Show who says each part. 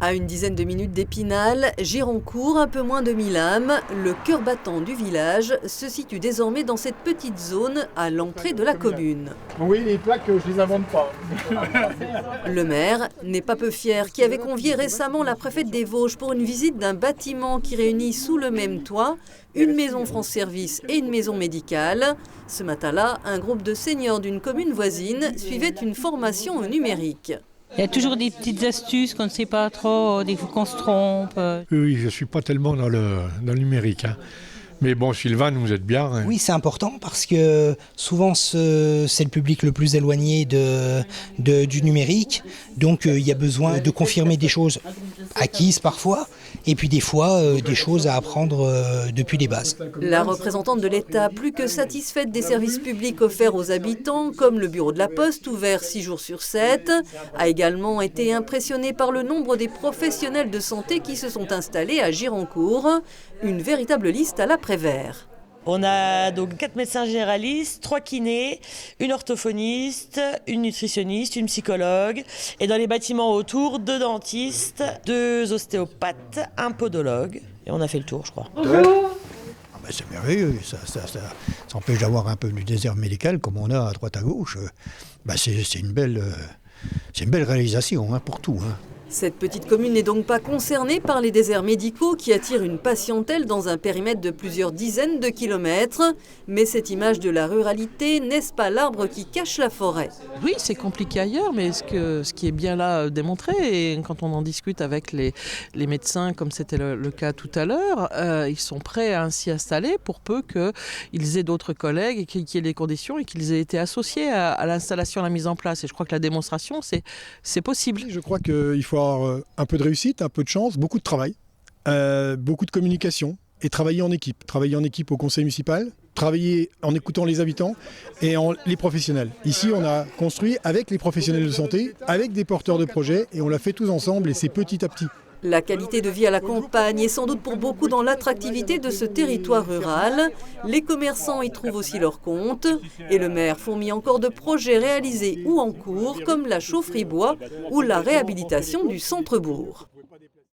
Speaker 1: À une dizaine de minutes d'Épinal, Gironcourt, un peu moins de 1000 âmes, le cœur battant du village, se situe désormais dans cette petite zone à l'entrée de la commune.
Speaker 2: Oui, les plaques, je les invente pas.
Speaker 1: Le maire n'est pas peu fier, qui avait convié récemment la préfète des Vosges pour une visite d'un bâtiment qui réunit sous le même toit une maison France Service et une maison médicale. Ce matin-là, un groupe de seniors d'une commune voisine suivait une formation au numérique.
Speaker 3: Il y a toujours des petites astuces qu'on ne sait pas trop, des fois qu'on se trompe.
Speaker 4: Oui, je ne suis pas tellement dans le numérique. Mais bon, Sylvain, vous êtes bien.
Speaker 5: Oui, c'est important parce que souvent c'est le public le plus éloigné du numérique. Donc il y a besoin de confirmer des choses acquises parfois et puis des fois des choses à apprendre depuis les bases.
Speaker 1: La représentante de l'État, plus que satisfaite des services publics offerts aux habitants, comme le bureau de la Poste, ouvert 6 jours sur 7, a également été impressionnée par le nombre des professionnels de santé qui se sont installés à Gironcourt. Une véritable liste à l'après-vert.
Speaker 6: On a donc 4 médecins généralistes, 3 kinés, une orthophoniste, une nutritionniste, une psychologue. Et dans les bâtiments autour, 2 dentistes, 2 ostéopathes, un podologue. Et on a fait le tour, je crois.
Speaker 7: C'est merveilleux, ça empêche d'avoir un peu du désert médical comme on a à droite à gauche. C'est une belle réalisation pour tout.
Speaker 1: Cette petite commune n'est donc pas concernée par les déserts médicaux qui attirent une patientèle dans un périmètre de plusieurs dizaines de kilomètres. Mais cette image de la ruralité, n'est-ce pas l'arbre qui cache la forêt?
Speaker 8: Oui, c'est compliqué ailleurs, mais ce qui est bien là démontré, et quand on en discute avec les médecins, comme c'était le cas tout à l'heure, ils sont prêts à s'y installer pour peu qu'ils aient d'autres collègues et qu'il y ait les conditions et qu'ils aient été associés à l'installation, à la mise en place. Et je crois que la démonstration, c'est possible.
Speaker 2: Je crois qu'il faut avoir un peu de réussite, un peu de chance, beaucoup de travail, beaucoup de communication et travailler en équipe au conseil municipal, travailler en écoutant les habitants et les professionnels. Ici, on a construit avec les professionnels de santé, avec des porteurs de projets et on l'a fait tous ensemble et c'est petit à petit.
Speaker 1: La qualité de vie à la campagne est sans doute pour beaucoup dans l'attractivité de ce territoire rural. Les commerçants y trouvent aussi leur compte. Et le maire fourmille encore de projets réalisés ou en cours, comme la chaufferie bois ou la réhabilitation du centre-bourg.